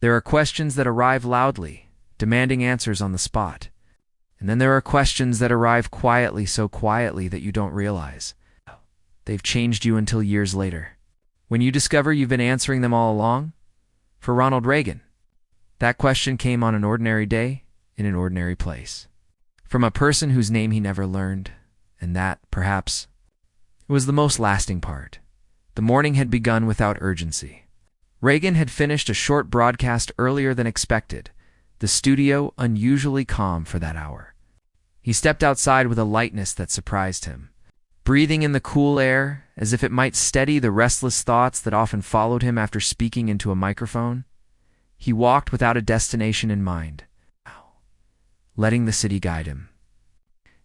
There are questions that arrive loudly, demanding answers on the spot. And then there are questions that arrive quietly, so quietly that you don't realize. They've changed you until years later, when you discover you've been answering them all along. For Ronald Reagan, that question came on an ordinary day, in an ordinary place, from a person whose name he never learned, and that, perhaps, was the most lasting part. The morning had begun without urgency. Reagan had finished a short broadcast earlier than expected, the studio unusually calm for that hour. He stepped outside with a lightness that surprised him, breathing in the cool air as if it might steady the restless thoughts that often followed him after speaking into a microphone. He walked without a destination in mind, letting the city guide him.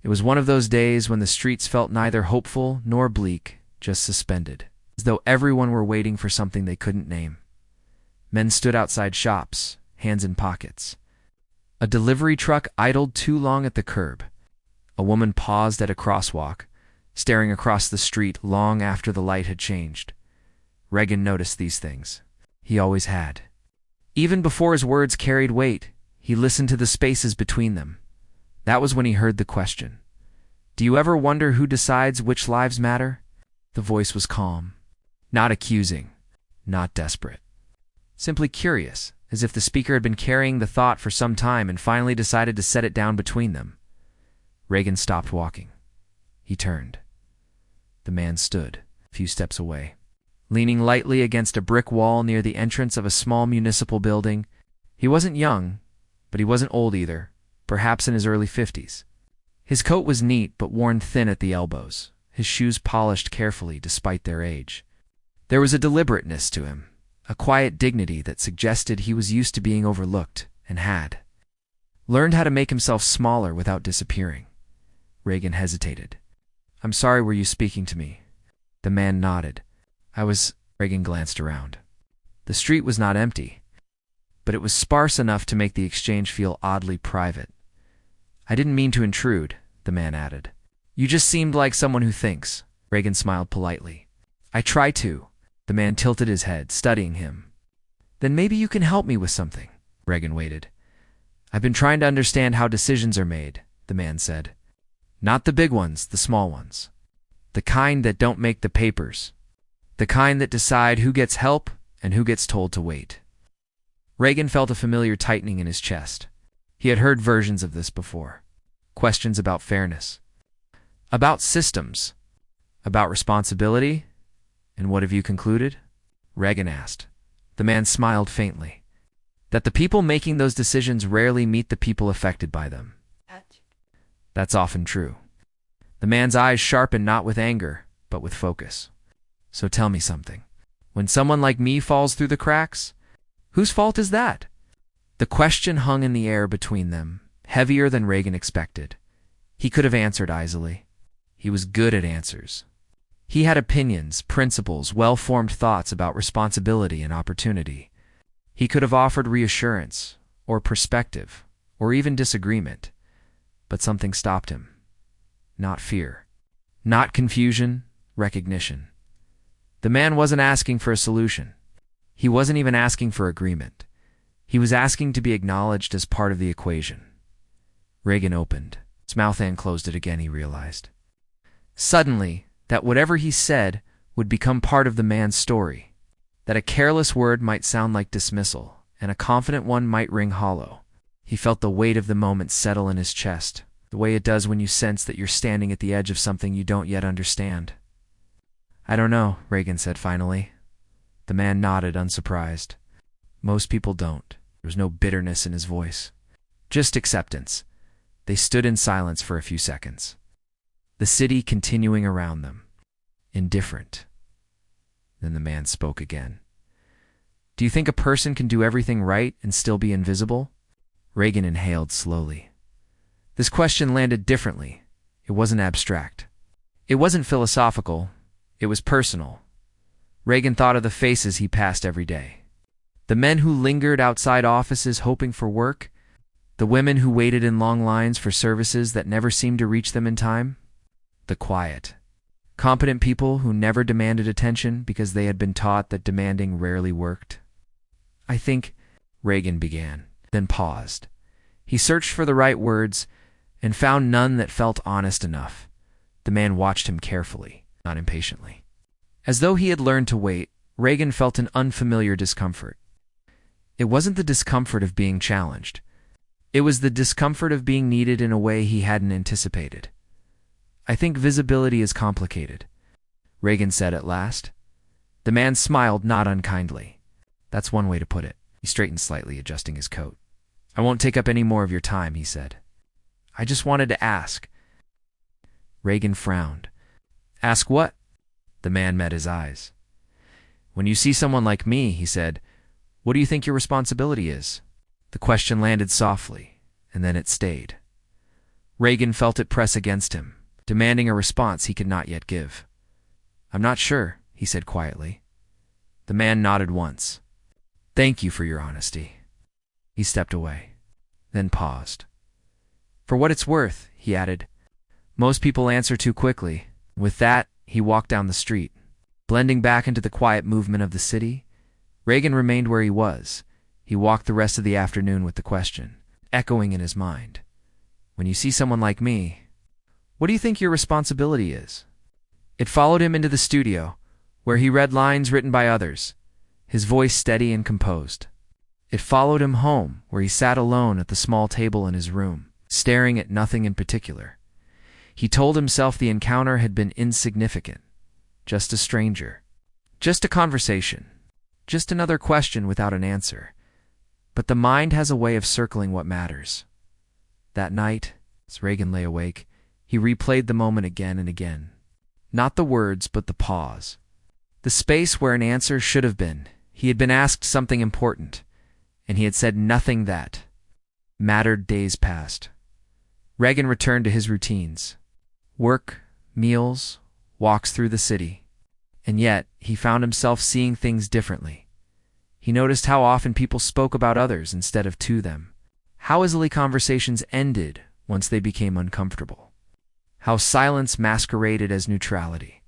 It was one of those days when the streets felt neither hopeful nor bleak, just suspended, as though everyone were waiting for something they couldn't name. Men stood outside shops, hands in pockets. A delivery truck idled too long at the curb. A woman paused at a crosswalk, staring across the street long after the light had changed. Reagan noticed these things. He always had. Even before his words carried weight, he listened to the spaces between them. That was when he heard the question. Do you ever wonder who decides which lives matter? The voice was calm, not accusing, not desperate. Simply curious, as if the speaker had been carrying the thought for some time and finally decided to set it down between them. Reagan stopped walking. He turned. The man stood, a few steps away, leaning lightly against a brick wall near the entrance of a small municipal building. He wasn't young, but he wasn't old either, perhaps in his early 50s. His coat was neat but worn thin at the elbows, his shoes polished carefully despite their age. There was a deliberateness to him, a quiet dignity that suggested he was used to being overlooked and had learned how to make himself smaller without disappearing. Reagan hesitated. I'm sorry, were you speaking to me? The man nodded. Reagan glanced around. The street was not empty, but it was sparse enough to make the exchange feel oddly private. I didn't mean to intrude, the man added. You just seemed like someone who thinks. Reagan smiled politely. I try to. The man tilted his head, studying him. Then maybe you can help me with something. Reagan waited. I've been trying to understand how decisions are made, the man said. Not the big ones, the small ones. The kind that don't make the papers. The kind that decide who gets help and who gets told to wait. Reagan felt a familiar tightening in his chest. He had heard versions of this before. Questions about fairness, about systems, about responsibility. And what have you concluded? Reagan asked. The man smiled faintly. That the people making those decisions rarely meet the people affected by them. That's often true. The man's eyes sharpened not with anger, but with focus. So tell me something. When someone like me falls through the cracks, whose fault is that? The question hung in the air between them, heavier than Reagan expected. He could have answered easily. He was good at answers. He had opinions, principles, well-formed thoughts about responsibility and opportunity. He could have offered reassurance, or perspective, or even disagreement. But something stopped him. Not fear. Not confusion, recognition. The man wasn't asking for a solution. He wasn't even asking for agreement. He was asking to be acknowledged as part of the equation. Reagan opened his mouth and closed it again, he realized. Suddenly, that whatever he said would become part of the man's story. That a careless word might sound like dismissal, and a confident one might ring hollow. He felt the weight of the moment settle in his chest, the way it does when you sense that you're standing at the edge of something you don't yet understand. I don't know, Reagan said finally. The man nodded, unsurprised. Most people don't. There was no bitterness in his voice. Just acceptance. They stood in silence for a few seconds. The city continuing around them. Indifferent. Then the man spoke again. Do you think a person can do everything right and still be invisible? Reagan inhaled slowly. This question landed differently. It wasn't abstract. It wasn't philosophical. It was personal. Reagan thought of the faces he passed every day. The men who lingered outside offices hoping for work. The women who waited in long lines for services that never seemed to reach them in time. The quiet, competent people who never demanded attention because they had been taught that demanding rarely worked. I think, Reagan began, then paused. He searched for the right words and found none that felt honest enough. The man watched him carefully, not impatiently. As though he had learned to wait, Reagan felt an unfamiliar discomfort. It wasn't the discomfort of being challenged. It was the discomfort of being needed in a way he hadn't anticipated. "I think visibility is complicated," Reagan said at last. The man smiled not unkindly. "That's one way to put it." He straightened slightly, adjusting his coat. "I won't take up any more of your time," he said. "I just wanted to ask." Reagan frowned. "Ask what?" The man met his eyes. "When you see someone like me," he said, "what do you think your responsibility is?" The question landed softly, and then it stayed. Reagan felt it press against him, demanding a response he could not yet give. "I'm not sure," he said quietly. The man nodded once. "Thank you for your honesty." He stepped away, then paused. "For what it's worth," he added, "most people answer too quickly." With that, he walked down the street. Blending back into the quiet movement of the city, Reagan remained where he was. He walked the rest of the afternoon with the question, echoing in his mind. "When you see someone like me, what do you think your responsibility is?" It followed him into the studio, where he read lines written by others, his voice steady and composed. It followed him home, where he sat alone at the small table in his room, staring at nothing in particular. He told himself the encounter had been insignificant, just a stranger, just a conversation, just another question without an answer. But the mind has a way of circling what matters. That night, as Reagan lay awake, he replayed the moment again and again. Not the words, but the pause. The space where an answer should have been. He had been asked something important, and he had said nothing that mattered. Days passed. Reagan returned to his routines. Work, meals, walks through the city. And yet, he found himself seeing things differently. He noticed how often people spoke about others instead of to them. How easily conversations ended once they became uncomfortable. How silence masqueraded as neutrality.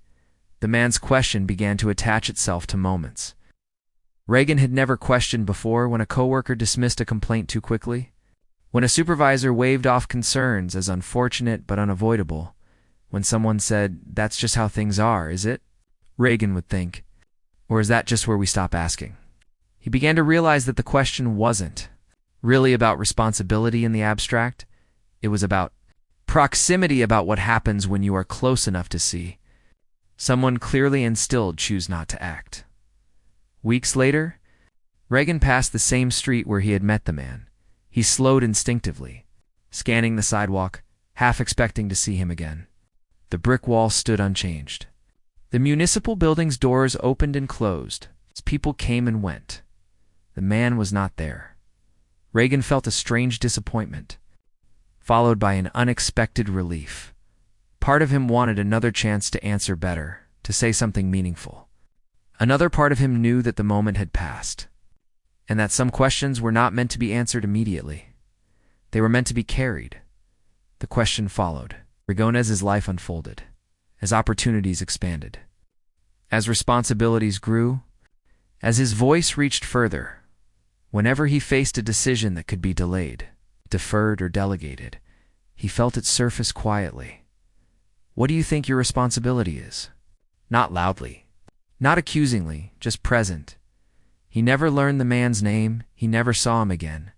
The man's question began to attach itself to moments. Reagan had never questioned before when a coworker dismissed a complaint too quickly, when a supervisor waved off concerns as unfortunate but unavoidable, when someone said, "That's just how things are, is it?" Reagan would think, "Or is that just where we stop asking?" He began to realize that the question wasn't really about responsibility in the abstract. It was about proximity, about what happens when you are close enough to see. Someone clearly and still choose not to act. Weeks later, Reagan passed the same street where he had met the man. He slowed instinctively, scanning the sidewalk, half expecting to see him again. The brick wall stood unchanged. The municipal building's doors opened and closed as people came and went. The man was not there. Reagan felt a strange disappointment, followed by an unexpected relief. Part of him wanted another chance to answer better, to say something meaningful. Another part of him knew that the moment had passed, and that some questions were not meant to be answered immediately. They were meant to be carried. The question followed. Reagan's life unfolded, as opportunities expanded, as responsibilities grew, as his voice reached further. Whenever he faced a decision that could be delayed, deferred, or delegated, he felt it surface quietly. "What do you think your responsibility is?" Not loudly, not accusingly, just present. He never learned the man's name, he never saw him again.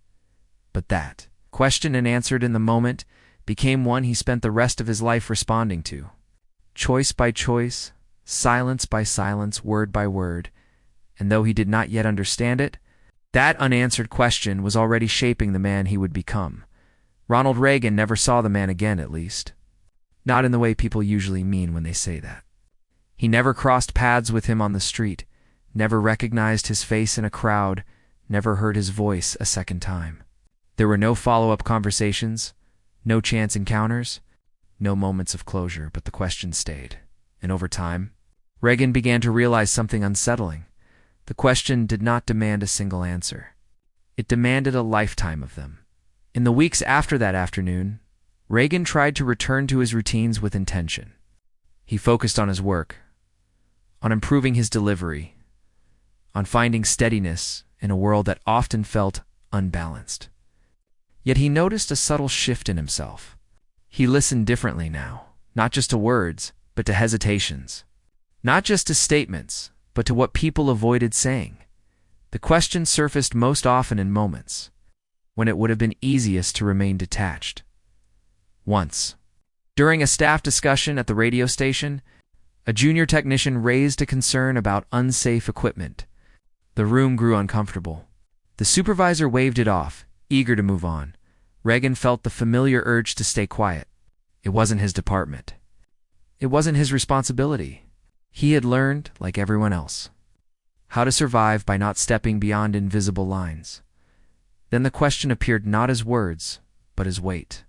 But that, questioned and answered in the moment, became one he spent the rest of his life responding to. Choice by choice, silence by silence, word by word, and though he did not yet understand it, that unanswered question was already shaping the man he would become. Ronald Reagan never saw the man again, at least. Not in the way people usually mean when they say that. He never crossed paths with him on the street, never recognized his face in a crowd, never heard his voice a second time. There were no follow-up conversations, no chance encounters, no moments of closure, but the question stayed. And over time, Reagan began to realize something unsettling. The question did not demand a single answer. It demanded a lifetime of them. In the weeks after that afternoon, Reagan tried to return to his routines with intention. He focused on his work, on improving his delivery, on finding steadiness in a world that often felt unbalanced. Yet he noticed a subtle shift in himself. He listened differently now, not just to words, but to hesitations. Not just to statements, but to what people avoided saying. The question surfaced most often in moments when it would have been easiest to remain detached. Once, during a staff discussion at the radio station, a junior technician raised a concern about unsafe equipment. The room grew uncomfortable. The supervisor waved it off, eager to move on. Reagan felt the familiar urge to stay quiet. It wasn't his department. It wasn't his responsibility. He had learned, like everyone else, how to survive by not stepping beyond invisible lines. Then the question appeared not as words, but as weight.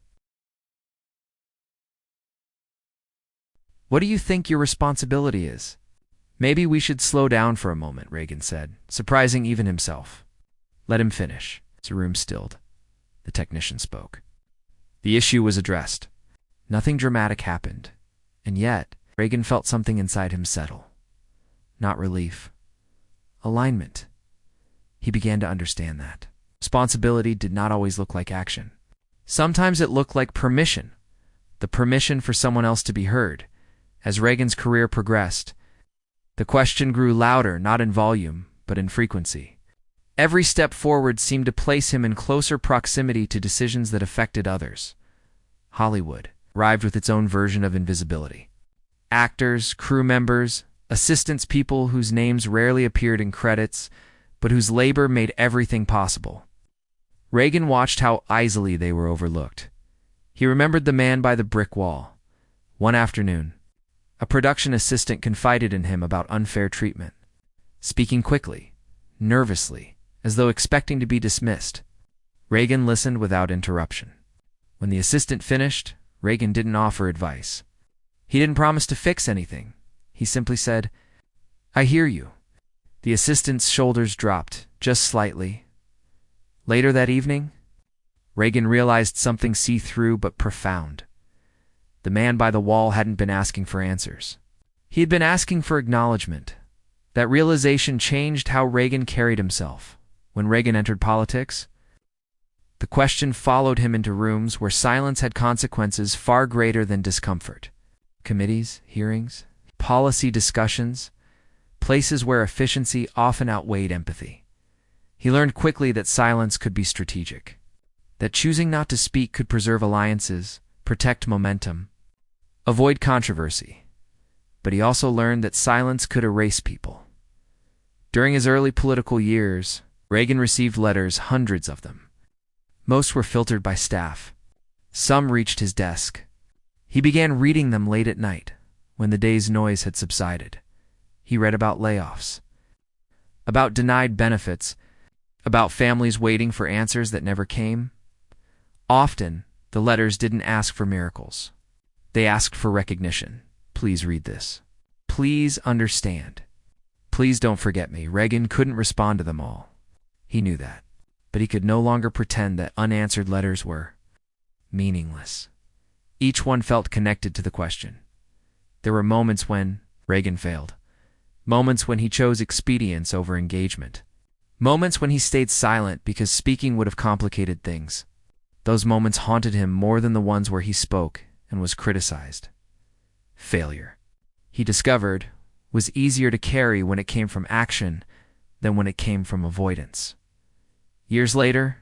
What do you think your responsibility is? Maybe we should slow down for a moment, Reagan said, surprising even himself. Let him finish. The room stilled. The technician spoke. The issue was addressed. Nothing dramatic happened. And yet, Reagan felt something inside him settle. Not relief. Alignment. He began to understand that responsibility did not always look like action. Sometimes it looked like permission. The permission for someone else to be heard. As Reagan's career progressed, the question grew louder, not in volume, but in frequency. Every step forward seemed to place him in closer proximity to decisions that affected others. Hollywood arrived with its own version of invisibility. Actors, crew members, assistants, people whose names rarely appeared in credits, but whose labor made everything possible. Reagan watched how easily they were overlooked. He remembered the man by the brick wall. One afternoon, a production assistant confided in him about unfair treatment. Speaking quickly, nervously, as though expecting to be dismissed, Reagan listened without interruption. When the assistant finished, Reagan didn't offer advice. He didn't promise to fix anything. He simply said, "I hear you." The assistant's shoulders dropped, just slightly. Later that evening, Reagan realized something see-through but profound. The man by the wall hadn't been asking for answers. He had been asking for acknowledgement. That realization changed how Reagan carried himself. When Reagan entered politics, the question followed him into rooms where silence had consequences far greater than discomfort. Committees, hearings, policy discussions, places where efficiency often outweighed empathy. He learned quickly that silence could be strategic, that choosing not to speak could preserve alliances, protect momentum, avoid controversy. But he also learned that silence could erase people. During his early political years, Reagan received letters, hundreds of them. Most were filtered by staff. Some reached his desk. He began reading them late at night, when the day's noise had subsided. He read about layoffs, about denied benefits, about families waiting for answers that never came. Often, the letters didn't ask for miracles. They asked for recognition. Please read this. Please understand. Please don't forget me. Reagan couldn't respond to them all. He knew that. But he could no longer pretend that unanswered letters were meaningless. Each one felt connected to the question. There were moments when Reagan failed. Moments when he chose expedience over engagement. Moments when he stayed silent because speaking would have complicated things. Those moments haunted him more than the ones where he spoke and was criticized. Failure, he discovered, was easier to carry when it came from action than when it came from avoidance. Years later,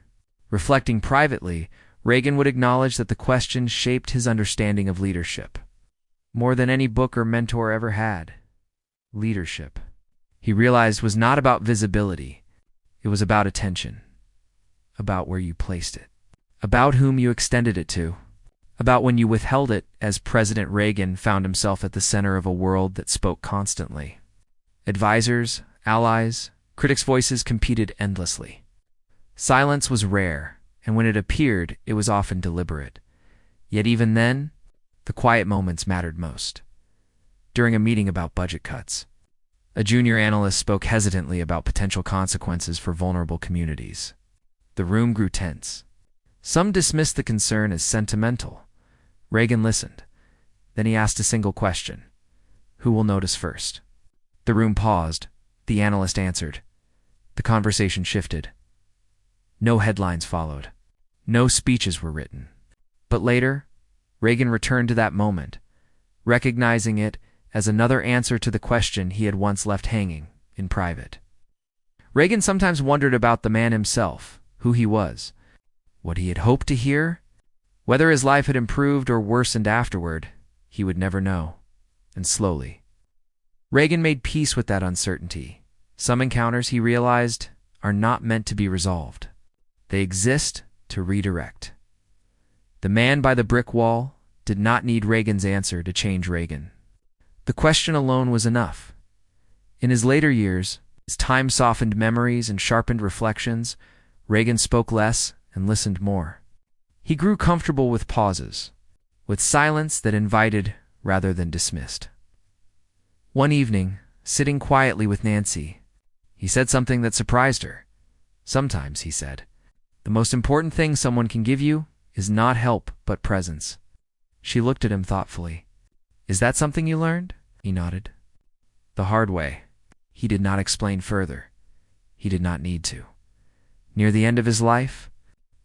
reflecting privately, Reagan would acknowledge that the question shaped his understanding of leadership. More than any book or mentor ever had. Leadership, he realized, was not about visibility. It was about attention, about where you placed it, about whom you extended it to, about when you withheld it, as President Reagan found himself at the center of a world that spoke constantly. Advisors, allies, critics' voices competed endlessly. Silence was rare, and when it appeared, it was often deliberate. Yet even then, the quiet moments mattered most. During a meeting about budget cuts, a junior analyst spoke hesitantly about potential consequences for vulnerable communities. The room grew tense. Some dismissed the concern as sentimental. Reagan listened. Then he asked a single question. Who will notice first? The room paused. The analyst answered. The conversation shifted. No headlines followed. No speeches were written. But later, Reagan returned to that moment, recognizing it as another answer to the question he had once left hanging in private. Reagan sometimes wondered about the man himself, who he was, what he had hoped to hear. Whether his life had improved or worsened afterward, he would never know. And slowly, Reagan made peace with that uncertainty. Some encounters, he realized, are not meant to be resolved. They exist to redirect. The man by the brick wall did not need Reagan's answer to change Reagan. The question alone was enough. In his later years, as time softened memories and sharpened reflections, Reagan spoke less and listened more. He grew comfortable with pauses, with silence that invited rather than dismissed. One evening, sitting quietly with Nancy, he said something that surprised her. Sometimes, he said, the most important thing someone can give you is not help but presence. She looked at him thoughtfully. Is that something you learned? He nodded. The hard way. He did not explain further. He did not need to. Near the end of his life,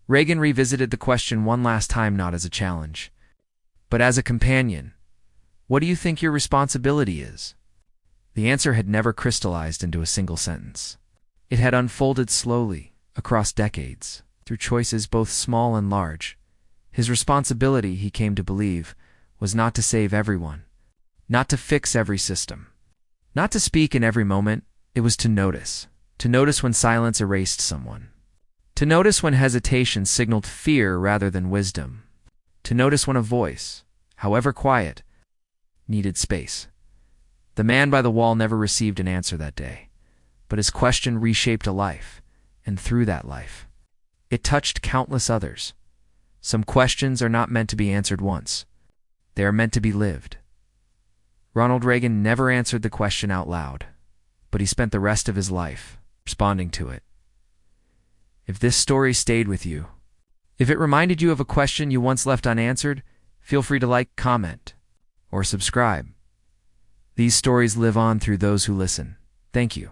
Reagan revisited the question one last time, not as a challenge, but as a companion. What do you think your responsibility is? The answer had never crystallized into a single sentence. It had unfolded slowly, across decades, through choices both small and large. His responsibility, he came to believe, was not to save everyone, not to fix every system, not to speak in every moment. It was to notice when silence erased someone, to notice when hesitation signaled fear rather than wisdom, to notice when a voice, however quiet, needed space. The man by the wall never received an answer that day, but his question reshaped a life, and through that life, it touched countless others. Some questions are not meant to be answered once. They are meant to be lived. Ronald Reagan never answered the question out loud, but he spent the rest of his life responding to it. If this story stayed with you, if it reminded you of a question you once left unanswered, feel free to like, comment, or subscribe. These stories live on through those who listen. Thank you.